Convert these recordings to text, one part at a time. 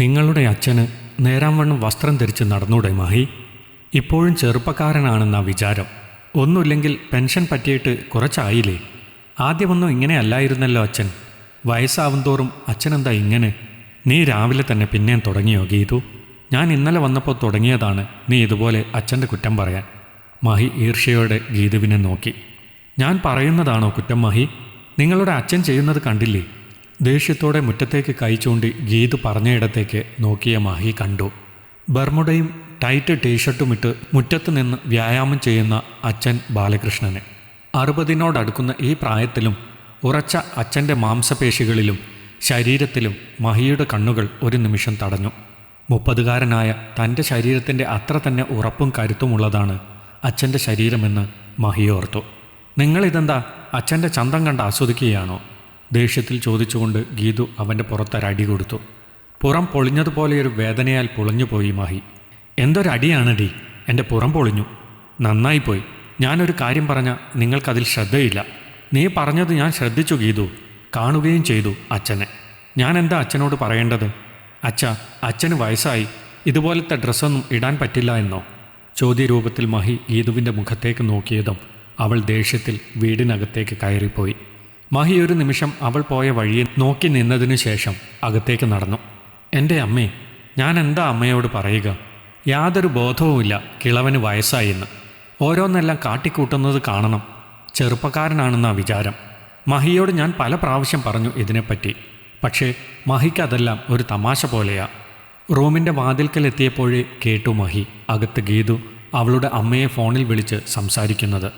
നിങ്ങളുടെ അച്ഛന് നേരാംവണ്ണം വസ്ത്രം ധരിച്ച് നടന്നൂടെ മാഹി? ഇപ്പോഴും ചെറുപ്പക്കാരനാണെന്നാ വിചാരം. ഒന്നുമില്ലെങ്കിൽ പെൻഷൻ പറ്റിയിട്ട് കുറച്ചായില്ലേ? ആദ്യമൊന്നും ഇങ്ങനെ അല്ലായിരുന്നല്ലോ അച്ഛൻ. വയസ്സാവും തോറും അച്ഛനെന്താ ഇങ്ങനെ? നീ രാവിലെ തന്നെ പിന്നെയും തുടങ്ങിയോ ഗീതു? ഞാൻ ഇന്നലെ വന്നപ്പോൾ തുടങ്ങിയതാണ് നീ ഇതുപോലെ അച്ഛൻ്റെ കുറ്റം പറയാൻ. മാഹി ഈർഷ്യയോടെ ഗീതുവിനെ നോക്കി. ഞാൻ പറയുന്നതാണോ കുറ്റം മാഹി? നിങ്ങളുടെ അച്ഛൻ ചെയ്യുന്നത് കണ്ടില്ലേ? ദേഷ്യത്തോടെ മുറ്റത്തേക്ക് കൈ ചൂണ്ടി ഗീതു പറഞ്ഞയിടത്തേക്ക് നോക്കിയ മാഹി കണ്ടു. ബർമുടയും ടൈറ്റ് ടീഷർട്ടുമിട്ട് മുറ്റത്ത് നിന്ന് വ്യായാമം ചെയ്യുന്ന അച്ഛൻ ബാലകൃഷ്ണനെ. 60നോടടുക്കുന്ന ഈ പ്രായത്തിലും ഉറച്ച അച്ഛൻ്റെ മാംസപേശികളിലും ശരീരത്തിലും മഹിയുടെ കണ്ണുകൾ ഒരു നിമിഷം തടഞ്ഞു. 30കാരനായ തൻ്റെ ശരീരത്തിൻ്റെ അത്ര തന്നെ ഉറപ്പും കരുത്തുമുള്ളതാണ് അച്ഛൻ്റെ ശരീരമെന്ന് മഹി ഓർത്തു. നിങ്ങളിതെന്താ അച്ഛൻ്റെ ചന്തം കണ്ട് ആസ്വദിക്കുകയാണോ? ദേഷ്യത്തിൽ ചോദിച്ചുകൊണ്ട് ഗീതു അവൻ്റെ പുറത്തൊരടി കൊടുത്തു. പുറം പൊളിഞ്ഞതുപോലെയൊരു വേദനയാൽ പൊളിഞ്ഞുപോയി മഹി. എന്തൊരടിയാണടി? എൻ്റെ പുറം പൊളിഞ്ഞു. നന്നായിപ്പോയി. ഞാനൊരു കാര്യം പറഞ്ഞാൽ നിങ്ങൾക്കതിൽ ശ്രദ്ധയില്ല. നീ പറഞ്ഞത് ഞാൻ ശ്രദ്ധിച്ചു ഗീതു, കാണുകയും ചെയ്തു അച്ഛനെ. ഞാൻ എന്താ അച്ഛനോട് പറയേണ്ടത്? അച്ഛന് വയസ്സായി, ഇതുപോലത്തെ ഡ്രസ്സൊന്നും ഇടാൻ പറ്റില്ല എന്നോ? ചോദ്യരൂപത്തിൽ മഹി ഗീതുവിൻ്റെ മുഖത്തേക്ക് നോക്കിയതും അവൾ ദേഷ്യത്തിൽ വീടിനകത്തേക്ക് കയറിപ്പോയി. മഹി ഒരു നിമിഷം അവൾ പോയ വഴിയെ നോക്കി നിന്നതിനു ശേഷം അകത്തേക്ക് നടന്നു. എൻ്റെ അമ്മേ, ഞാൻ എന്താ അമ്മയോട് പറയുക? യാതൊരു ബോധവുമില്ല കിളവന് വയസ്സായെന്ന്. ഓരോന്നെല്ലാം കാട്ടിക്കൂട്ടുന്നത് കാണണം. ചെറുപ്പക്കാരനാണെന്നാ വിചാരം. മഹിയോട് ഞാൻ പല പ്രാവശ്യം പറഞ്ഞു ഇതിനെപ്പറ്റി. പക്ഷേ മഹിക്കതെല്ലാം ഒരു തമാശ പോലെയാ. റൂമിൻ്റെ വാതിൽക്കലെത്തിയപ്പോഴേ കേട്ടു മഹി അകത്ത് ഗീതു അവളുടെ അമ്മയെ ഫോണിൽ വിളിച്ച് സംസാരിക്കുന്നത്.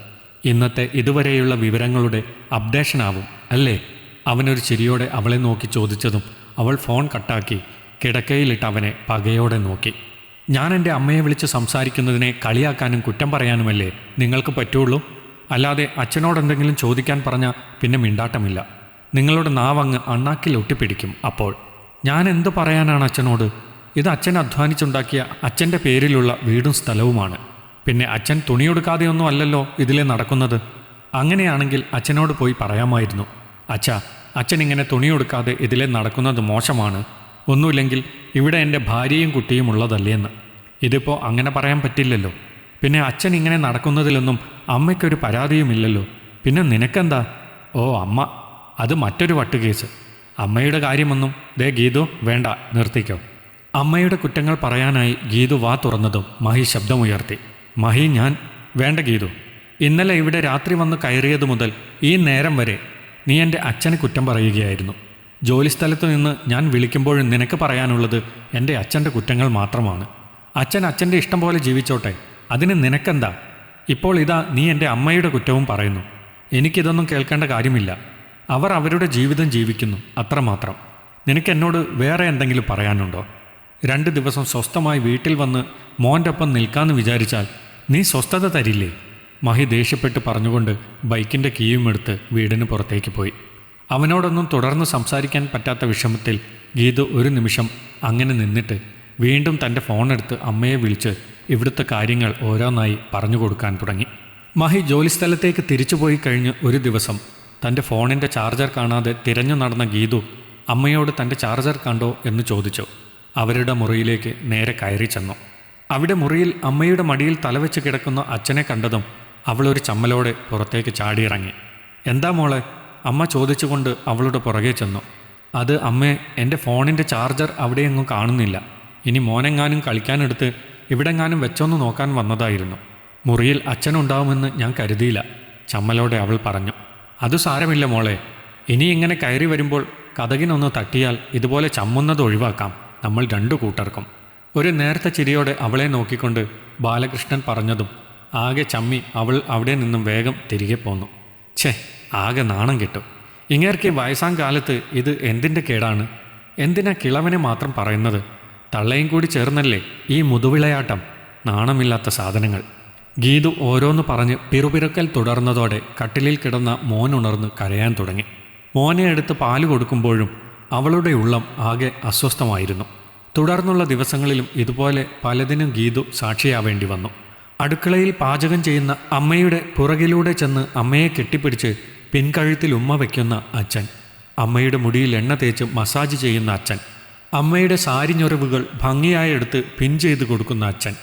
ഇന്നത്തെ ഇതുവരെയുള്ള വിവരങ്ങളുടെ അപ്ഡേഷനാവും അല്ലേ? അവനൊരു ചിരിയോടെ അവളെ നോക്കി ചോദിച്ചതും അവൾ ഫോൺ കട്ടാക്കി കിടക്കയിലിട്ട് അവനെ പകയോടെ നോക്കി. ഞാൻ എൻ്റെ അമ്മയെ വിളിച്ച് സംസാരിക്കുന്നതിനെ കളിയാക്കാനും കുറ്റം പറയാനുമല്ലേ നിങ്ങൾക്ക് പറ്റുള്ളൂ? അല്ലാതെ അച്ഛനോടെന്തെങ്കിലും ചോദിക്കാൻ പറഞ്ഞാൽ പിന്നെ മിണ്ടാട്ടമില്ല. നിങ്ങളുടെ നാവങ്ങ് അണ്ണാക്കിൽ ഒട്ടിപ്പിടിക്കും. അപ്പോൾ ഞാൻ എന്തു പറയാനാണ് അച്ഛനോട്? ഇത് അച്ഛൻ അധ്വാനിച്ചുണ്ടാക്കിയ അച്ഛൻ്റെ പേരിലുള്ള വീടും സ്ഥലവുമാണ്. പിന്നെ അച്ഛൻ തുണിയെടുക്കാതെയൊന്നും അല്ലല്ലോ ഇതിലെ നടക്കുന്നത്. അങ്ങനെയാണെങ്കിൽ അച്ഛനോട് പോയി പറയാമായിരുന്നു, അച്ഛൻ ഇങ്ങനെ തുണിയെടുക്കാതെ ഇതിലെ നടക്കുന്നത് മോശമാണ്. ഒന്നുമില്ലെങ്കിൽ ഇവിടെ എൻ്റെ ഭാര്യയും കുട്ടിയും ഉള്ളതല്ലേന്ന്. ഇതിപ്പോൾ അങ്ങനെ പറയാൻ പറ്റില്ലല്ലോ. പിന്നെ അച്ഛൻ ഇങ്ങനെ നടക്കുന്നതിലൊന്നും അമ്മയ്ക്കൊരു പരാതിയുമില്ലല്ലോ. പിന്നെ നിനക്കെന്താ? ഓ അമ്മ, അത് മറ്റൊരു വട്ടുകേസ്. അമ്മയുടെ കാര്യമൊന്നും ദേ ഗീതു വേണ്ട, നിർത്തിക്കോ. അമ്മയുടെ കുറ്റങ്ങൾ പറയാനായി ഗീതു വാ തുറന്നതും മഹി ശബ്ദമുയർത്തി. മഹി, ഞാൻ വേണ്ട ഗീതു. ഇന്നലെ ഇവിടെ രാത്രി വന്ന് കയറിയതു മുതൽ ഈ നേരം വരെ നീ എൻ്റെ അച്ഛന് കുറ്റം പറയുകയായിരുന്നു. ജോലിസ്ഥലത്ത് നിന്ന് ഞാൻ വിളിക്കുമ്പോഴും നിനക്ക് പറയാനുള്ളത് എൻ്റെ അച്ഛൻ്റെ കുറ്റങ്ങൾ മാത്രമാണ്. അച്ഛൻ്റെ ഇഷ്ടം പോലെ ജീവിച്ചോട്ടെ, അതിന് നിനക്കെന്താ? ഇപ്പോൾ ഇതാ നീ എൻ്റെ അമ്മയുടെ കുറ്റവും പറയുന്നു. എനിക്കിതൊന്നും കേൾക്കേണ്ട കാര്യമില്ല. അവർ അവരുടെ ജീവിതം ജീവിക്കുന്നു, അത്രമാത്രം. നിനക്കെന്നോട് വേറെ എന്തെങ്കിലും പറയാനുണ്ടോ? 2 ദിവസം സ്വസ്ഥമായി വീട്ടിൽ വന്ന് മോൻ്റെ ഒപ്പം നിൽക്കാമെന്ന് വിചാരിച്ചാൽ നീ സ്വസ്ഥത തരില്ലേ? മഹി ദേഷ്യപ്പെട്ട് പറഞ്ഞുകൊണ്ട് ബൈക്കിൻ്റെ കീയും എടുത്ത് വീടിന് പുറത്തേക്ക് പോയി. അവനോടൊന്നും തുടർന്ന് സംസാരിക്കാൻ പറ്റാത്ത വിഷമത്തിൽ ഗീതു ഒരു നിമിഷം അങ്ങനെ നിന്നിട്ട് വീണ്ടും തൻ്റെ ഫോണെടുത്ത് അമ്മയെ വിളിച്ച് ഇവിടുത്തെ കാര്യങ്ങൾ ഓരോന്നായി പറഞ്ഞു കൊടുക്കാൻ തുടങ്ങി. മഹി ജോലിസ്ഥലത്തേക്ക് തിരിച്ചുപോയി കഴിഞ്ഞ് ഒരു ദിവസം തൻ്റെ ഫോണിൻ്റെ ചാർജർ കാണാതെ തിരഞ്ഞു നടന്ന ഗീതു അമ്മയോട് തൻ്റെ ചാർജർ കണ്ടോ എന്ന് ചോദിച്ചു. അവരുടെ മുറിയിലേക്ക് നേരെ കയറി ചെന്നു. അവിടെ മുറിയിൽ അമ്മയുടെ മടിയിൽ തലവെച്ച് കിടക്കുന്ന അച്ഛനെ കണ്ടതും അവളൊരു ചമ്മലോടെ പുറത്തേക്ക് ചാടിയിറങ്ങി. എന്താ മോളെ? അമ്മ ചോദിച്ചുകൊണ്ട് അവളുടെ പുറകെ ചെന്നു. അത് അമ്മേ, എൻ്റെ ഫോണിൻ്റെ ചാർജർ അവിടെയെങ്ങും കാണുന്നില്ല. ഇനി മോനെങ്ങാനും കളിക്കാനെടുത്ത് ഇവിടെങ്ങാനും വെച്ചൊന്ന് നോക്കാൻ വന്നതായിരുന്നു. മുറിയിൽ അച്ഛനുണ്ടാവുമെന്ന് ഞാൻ കരുതിയില്ല, ചമ്മലോടെ അവൾ പറഞ്ഞു. അത് സാരമില്ല മോളെ, ഇനി ഇങ്ങനെ കയറി വരുമ്പോൾ കതകിനൊന്ന് തട്ടിയാൽ ഇതുപോലെ ചമ്മുന്നത് ഒഴിവാക്കാം നമ്മൾ 2 കൂട്ടർക്കും. ഒരു നേർത്ത ചിരിയോടെ അവളെ നോക്കിക്കൊണ്ട് ബാലകൃഷ്ണൻ പറഞ്ഞതും ആകെ ചമ്മി അവൾ അവിടെ നിന്നും വേഗം തിരികെ പോന്നു. ആകെ നാണം കിട്ടും. ഇങ്ങേർക്ക് വയസ്സാം കാലത്ത് ഇത് എന്തിൻ്റെ കേടാണ്? എന്തിനാ കിളവനെ മാത്രം പറയുന്നത്? തള്ളയും കൂടി ചേർന്നല്ലേ ഈ മുതുവിളയാട്ടം? നാണമില്ലാത്ത സാധനങ്ങൾ. ഗീതു ഓരോന്ന് പറഞ്ഞ് പിറുപിറുക്കൽ തുടർന്നതോടെ കട്ടിലിൽ കിടന്ന മോൻ ഉണർന്ന് കരയാൻ തുടങ്ങി. മോനെ എടുത്ത് പാല് കൊടുക്കുമ്പോഴും അവളുടെ ഉള്ളം ആകെ അസ്വസ്ഥമായിരുന്നു. തുടർന്നുള്ള ദിവസങ്ങളിലും ഇതുപോലെ പലതിനും ഗീതു സാക്ഷിയാവേണ്ടി വന്നു. അടുക്കളയിൽ പാചകം ചെയ്യുന്ന അമ്മയുടെ പുറകിലൂടെ ചെന്ന് അമ്മയെ കെട്ടിപ്പിടിച്ച് പിൻകഴുത്തിൽ ഉമ്മ വയ്ക്കുന്ന അച്ഛൻ, അമ്മയുടെ മുടിയിൽ എണ്ണ തേച്ച് മസാജ് ചെയ്യുന്ന അച്ഛൻ, അമ്മയുടെ സാരിഞ്ഞൊറിവുകൾ ഭംഗിയായി എടുത്ത് പിൻ ചെയ്ത് കൊടുക്കുന്ന അച്ഛൻ.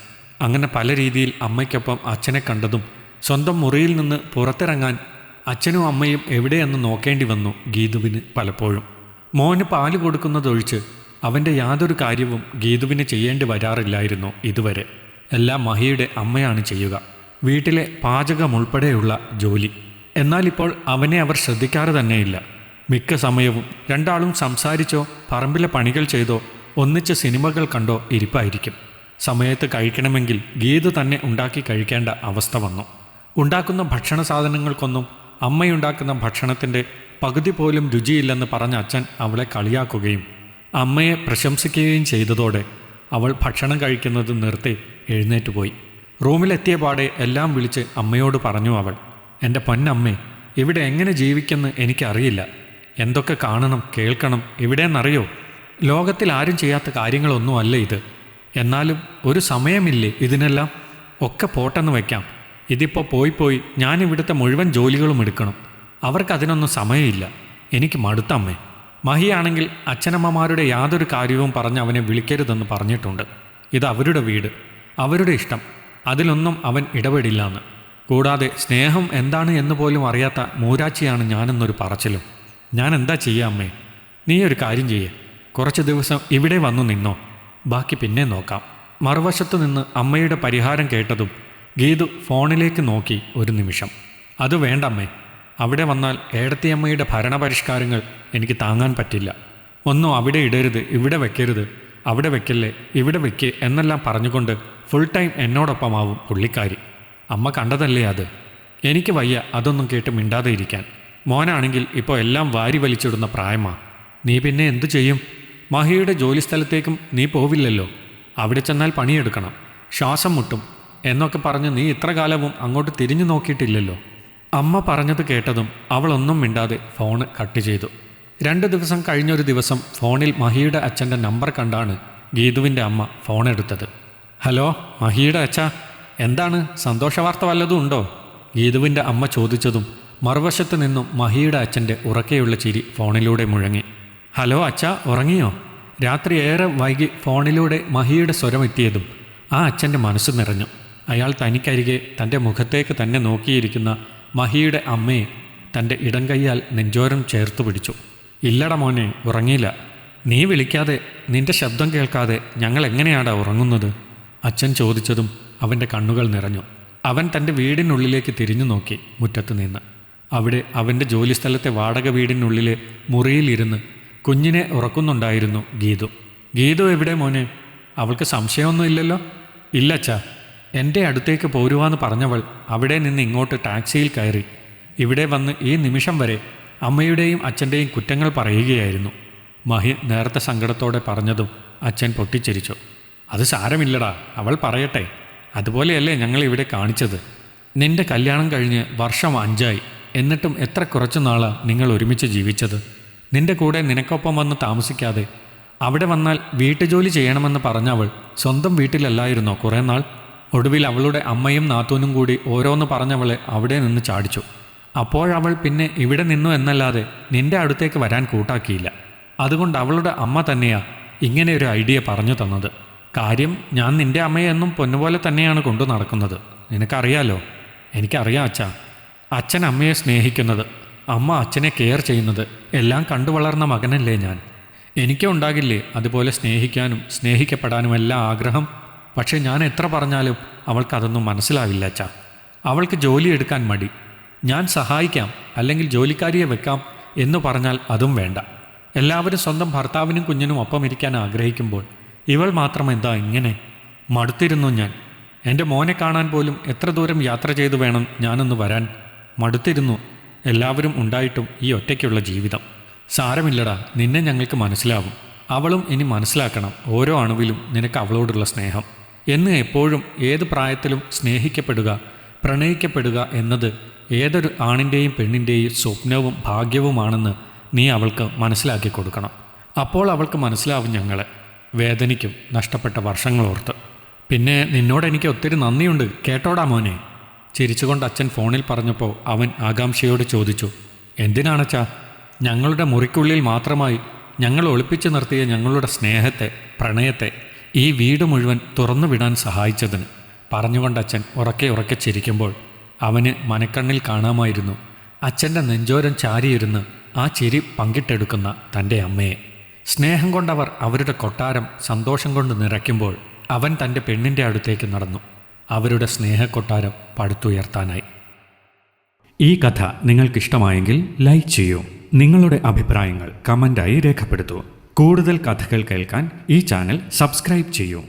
അങ്ങനെ പല രീതിയിൽ അമ്മയ്ക്കൊപ്പം അച്ഛനെ കണ്ടതും സ്വന്തം മുറിയിൽ നിന്ന് പുറത്തിറങ്ങാൻ അച്ഛനും അമ്മയും എവിടെയെന്ന് നോക്കേണ്ടി വന്നു ഗീതുവിന് പലപ്പോഴും. മോന് പാല് കൊടുക്കുന്നതൊഴിച്ച് അവൻ്റെ യാതൊരു കാര്യവും ഗീതുവിന് ചെയ്യേണ്ടി വരാറില്ലായിരുന്നു ഇതുവരെ. എല്ലാം മഹിയുടെ അമ്മയാണ് ചെയ്യുക, വീട്ടിലെ പാചകമുൾപ്പെടെയുള്ള ജോലി. എന്നാലിപ്പോൾ അവനെ അവർ ശ്രദ്ധിക്കാറ് തന്നെയില്ല. മിക്ക സമയവും രണ്ടാളും സംസാരിച്ചോ പറമ്പിലെ പണികൾ ചെയ്തോ ഒന്നിച്ച് സിനിമകൾ കണ്ടോ ഇരിപ്പായിരിക്കും. സമയത്ത് കഴിക്കണമെങ്കിൽ ഗീതു തന്നെ ഉണ്ടാക്കി കഴിക്കേണ്ട അവസ്ഥ വന്നു. ഉണ്ടാക്കുന്ന ഭക്ഷണ സാധനങ്ങൾക്കൊന്നും അമ്മയുണ്ടാക്കുന്ന ഭക്ഷണത്തിൻ്റെ പകുതി പോലും രുചിയില്ലെന്ന് പറഞ്ഞ അച്ഛൻ അവളെ കളിയാക്കുകയും അമ്മയെ പ്രശംസിക്കുകയും ചെയ്തതോടെ അവൾ ഭക്ഷണം കഴിക്കുന്നത് നിർത്തി എഴുന്നേറ്റ് പോയി. റൂമിലെത്തിയ പാടെ എല്ലാം വിളിച്ച് അമ്മയോട് പറഞ്ഞു അവൾ. എൻ്റെ പൊന്നമ്മേ, ഇവിടെ എങ്ങനെ ജീവിക്കുമെന്ന് എനിക്കറിയില്ല. എന്തൊക്കെ കാണണം കേൾക്കണം ഇവിടെയെന്നറിയോ? ലോകത്തിൽ ആരും ചെയ്യാത്ത കാര്യങ്ങളൊന്നുമല്ല ഇത്. എന്നാലും ഒരു സമയമില്ലേ ഇതിനെല്ലാം? ഒക്കെ പോട്ടെന്ന് വയ്ക്കാം. ഇതിപ്പോൾ പോയി ഞാനിവിടുത്തെ മുഴുവൻ ജോലികളും എടുക്കണം. അവർക്കതിനൊന്നും സമയമില്ല. എനിക്ക് മടുത്തമ്മേ. മഹിയാണെങ്കിൽ അച്ഛനമ്മമാരുടെ യാതൊരു കാര്യവും പറഞ്ഞ് അവനെ വിളിക്കരുതെന്ന് പറഞ്ഞിട്ടുണ്ട്. ഇത് അവരുടെ വീട്, അവരുടെ ഇഷ്ടം, അതിലൊന്നും അവൻ ഇടപെടില്ലാന്ന്. കൂടാതെ സ്നേഹം എന്താണ് എന്ന് പോലും അറിയാത്ത മൂരാച്ചിയാണ് ഞാനെന്നൊരു പറച്ചിലും. ഞാൻ എന്താ ചെയ്യാ അമ്മേ? നീ ഒരു കാര്യം ചെയ്യേ, കുറച്ച് ദിവസം ഇവിടെ വന്നു നിന്നോ, ബാക്കി പിന്നെ നോക്കാം. മറുവശത്തു നിന്ന് അമ്മയുടെ പരിഹാരം കേട്ടതും ഗീതു ഫോണിലേക്ക് നോക്കി ഒരു നിമിഷം. അത് വേണ്ടമ്മേ, അവിടെ വന്നാൽ ഏടത്തിയമ്മയുടെ ഭരണപരിഷ്കാരങ്ങൾ എനിക്ക് താങ്ങാൻ പറ്റില്ല. ഒന്നും അവിടെ ഇടരുത്, ഇവിടെ വെക്കരുത്, അവിടെ വെക്കല്ലേ, ഇവിടെ വെക്ക് എന്നെല്ലാം പറഞ്ഞുകൊണ്ട് ഫുൾ ടൈം എന്നോടൊപ്പമാവും പുള്ളിക്കാരി. അമ്മ കണ്ടതല്ലേ അത്. എനിക്ക് വയ്യ അതൊന്നും കേട്ട് മിണ്ടാതെ ഇരിക്കാൻ. മോനാണെങ്കിൽ ഇപ്പോൾ എല്ലാം വാരി വലിച്ചിടുന്ന പ്രായമാ. നീ പിന്നെ എന്തു ചെയ്യും? മഹിയുടെ ജോലിസ്ഥലത്തേക്കും നീ പോവില്ലല്ലോ. അവിടെ ചെന്നാൽ പണിയെടുക്കണം, ശ്വാസം മുട്ടും എന്നൊക്കെ പറഞ്ഞ് നീ ഇത്ര കാലവും അങ്ങോട്ട് തിരിഞ്ഞു നോക്കിയിട്ടില്ലല്ലോ. അമ്മ പറഞ്ഞത് കേട്ടതും അവളൊന്നും മിണ്ടാതെ ഫോണ് കട്ട് ചെയ്തു. 2 ദിവസം കഴിഞ്ഞൊരു ദിവസം ഫോണിൽ മഹിയുടെ അച്ഛൻ്റെ നമ്പർ കണ്ടാണ് ഗീതുവിൻ്റെ അമ്മ ഫോണെടുത്തത്. ഹലോ മഹിയുടെ അച്ഛാ, എന്താണ്, സന്തോഷവാർത്ത വല്ലതും ഉണ്ടോ? ഗീതുവിൻ്റെ അമ്മ ചോദിച്ചതും മറുവശത്ത് നിന്നും മഹിയുടെ അച്ഛൻ്റെ ഉറക്കെയുള്ള ചിരി ഫോണിലൂടെ മുഴങ്ങി. ഹലോ അച്ഛാ, ഉറങ്ങിയോ? രാത്രി ഏറെ വൈകി ഫോണിലൂടെ മഹിയുടെ സ്വരമെത്തിയതും ആ അച്ഛൻ്റെ മനസ്സ് നിറഞ്ഞു. അയാൾ തനിക്കരികെ തൻ്റെ മുഖത്തേക്ക് തന്നെ നോക്കിയിരിക്കുന്ന മഹിയുടെ അമ്മയെ തൻ്റെ ഇടം കൈയാൽ നെഞ്ചോരം ചേർത്ത് പിടിച്ചു. ഇല്ലട മോനെ, ഉറങ്ങിയില്ല. നീ വിളിക്കാതെ, നിന്റെ ശബ്ദം കേൾക്കാതെ ഞങ്ങൾ എങ്ങനെയാടാ ഉറങ്ങുന്നത്? അച്ഛൻ ചോദിച്ചതും അവൻ്റെ കണ്ണുകൾ നിറഞ്ഞു. അവൻ തൻ്റെ വീടിനുള്ളിലേക്ക് തിരിഞ്ഞു നോക്കി. മുറ്റത്ത് നിന്ന് അവിടെ അവൻ്റെ ജോലിസ്ഥലത്തെ വാടക വീടിനുള്ളിലെ മുറിയിലിരുന്ന് കുഞ്ഞിനെ ഉറക്കുന്നുണ്ടായിരുന്നു ഗീതു. ഗീതു എവിടെ മോനെ? അവൾക്ക് സംശയമൊന്നുമില്ലല്ലോ? ഇല്ലച്ചാ, എൻ്റെ അടുത്തേക്ക് പോരുവാന്ന് പറഞ്ഞവൾ അവിടെ നിന്ന് ഇങ്ങോട്ട് ടാക്സിയിൽ കയറി ഇവിടെ വന്ന് ഈ നിമിഷം വരെ അമ്മയുടെയും അച്ഛൻ്റെയും കുറ്റങ്ങൾ പറയുകയായിരുന്നു. മഹി നേരത്തെ സങ്കടത്തോടെ പറഞ്ഞതും അച്ഛൻ പൊട്ടിച്ചിരിച്ചു. അത് സാരമില്ലടാ, അവൾ പറയട്ടെ. അതുപോലെയല്ലേ ഞങ്ങൾ ഇവിടെ കാണിച്ചത്. നിന്റെ കല്യാണം കഴിഞ്ഞ് വർഷം 5ആയി. എന്നിട്ടും എത്ര കുറച്ചു നാളാണ് നിങ്ങൾ ഒരുമിച്ച് ജീവിച്ചത്. നിന്റെ കൂടെ നിനക്കൊപ്പം വന്ന് താമസിക്കാതെ അവിടെ വന്നാൽ വീട്ടുജോലി ചെയ്യണമെന്ന് പറഞ്ഞവൾ സ്വന്തം വീട്ടിലല്ലായിരുന്നോ കുറേ നാൾ? ഒടുവിൽ അവളുടെ അമ്മയും നാത്തൂനും കൂടി ഓരോന്ന് പറഞ്ഞവളെ അവിടെ നിന്ന് ചാടിച്ചു. അപ്പോഴവൾ പിന്നെ ഇവിടെ നിന്നു എന്നല്ലാതെ നിന്റെ അടുത്തേക്ക് വരാൻ കൂട്ടാക്കിയില്ല. അതുകൊണ്ട് അവളുടെ അമ്മ തന്നെയാ ഇങ്ങനെ ഒരു ഐഡിയ പറഞ്ഞു തന്നത്. കാര്യം ഞാൻ നിന്റെ അമ്മയെന്നും പൊന്നുപോലെ തന്നെയാണ് കൊണ്ടു നടക്കുന്നത്. നിനക്കറിയാലോ. എനിക്കറിയാം അച്ഛാ. അച്ഛൻ അമ്മയെ സ്നേഹിക്കുന്നത്, അമ്മ അച്ഛനെ കെയർ ചെയ്യുന്നത് എല്ലാം കണ്ടു വളർന്ന മകനല്ലേ ഞാൻ. എനിക്കും ഉണ്ടാകില്ലേ അതുപോലെ സ്നേഹിക്കാനും സ്നേഹിക്കപ്പെടാനും എല്ലാം ആഗ്രഹം? പക്ഷെ ഞാൻ എത്ര പറഞ്ഞാലും അവൾക്കതൊന്നും മനസ്സിലാവില്ല അച്ഛാ. അവൾക്ക് ജോലിയെടുക്കാൻ മടി. ഞാൻ സഹായിക്കാം, അല്ലെങ്കിൽ ജോലിക്കാരിയെ വെക്കാം എന്ന് പറഞ്ഞാൽ അതും വേണ്ട. എല്ലാവരും സ്വന്തം ഭർത്താവിനും കുഞ്ഞിനും ഒപ്പം ഇരിക്കാൻ ആഗ്രഹിക്കുമ്പോൾ ഇവൾ മാത്രം എന്താ ഇങ്ങനെ? മടുത്തിരുന്നു ഞാൻ. എൻ്റെ മോനെ കാണാൻ പോലും എത്ര ദൂരം യാത്ര ചെയ്തു വേണം ഞാനൊന്ന് വരാൻ? മടുത്തിരുന്നു. എല്ലാവരും ഉണ്ടായിട്ടും ഈ ഒറ്റയ്ക്കുള്ള ജീവിതം. സാരമില്ലടാ, നിന്നെ ഞങ്ങൾക്ക് മനസ്സിലാവും. അവളും ഇനി മനസ്സിലാക്കണം ഓരോ അണുവിലും നിനക്ക് അവളോടുള്ള സ്നേഹം എന്ന്. എപ്പോഴും ഏത് പ്രായത്തിലും സ്നേഹിക്കപ്പെടുക, പ്രണയിക്കപ്പെടുക എന്നത് ഏതൊരു ആണിൻ്റെയും പെണ്ണിൻ്റെയും സ്വപ്നവും ഭാഗ്യവുമാണെന്ന് നീ അവൾക്ക് മനസ്സിലാക്കി കൊടുക്കണം. അപ്പോൾ അവൾക്ക് മനസ്സിലാവും ഞങ്ങളെ. വേദനിക്കും നഷ്ടപ്പെട്ട വർഷങ്ങളോർത്ത്. പിന്നെ നിന്നോട് എനിക്ക് ഒത്തിരി നന്ദിയുണ്ട് കേട്ടോടാ മോനെ. ചിരിച്ചുകൊണ്ട് അച്ഛൻ ഫോണിൽ പറഞ്ഞപ്പോൾ അവൻ ആകാംക്ഷയോട് ചോദിച്ചു, എന്തിനാണച്ചാ? ഞങ്ങളുടെ മുറിക്കുള്ളിൽ മാത്രമായി ഞങ്ങൾ ഒളിപ്പിച്ചു നിർത്തിയ ഞങ്ങളുടെ സ്നേഹത്തെ, പ്രണയത്തെ ഈ വീട് മുഴുവൻ തുറന്നു വിടാൻ സഹായിച്ചതിന്. പറഞ്ഞുകൊണ്ട് അച്ഛൻ ഉറക്കെ ഉറക്കെ ചിരിക്കുമ്പോൾ അവന് മനക്കണ്ണിൽ കാണാമായിരുന്നു അച്ഛൻ്റെ നെഞ്ചോരം ചാരിയിരുന്ന് ആ ചിരി പങ്കിട്ടെടുക്കുന്ന തൻ്റെ അമ്മയെ. സ്നേഹം കൊണ്ടവർ അവരുടെ കൊട്ടാരം സന്തോഷം കൊണ്ട് നിറയ്ക്കുമ്പോൾ അവൻ തൻ്റെ പെണ്ണിൻ്റെ അടുത്തേക്ക് നടന്നു, അവരുടെ സ്നേഹക്കൊട്ടാരം പടുത്തുയർത്താനായി. ഈ കഥ നിങ്ങൾക്കിഷ്ടമായെങ്കിൽ ലൈക്ക് ചെയ്യൂ. നിങ്ങളുടെ അഭിപ്രായങ്ങൾ കമൻ്റായി രേഖപ്പെടുത്തൂ. കൂടുതൽ കഥകൾ കേൾക്കാൻ ഈ ചാനൽ സബ്സ്ക്രൈബ് ചെയ്യൂ.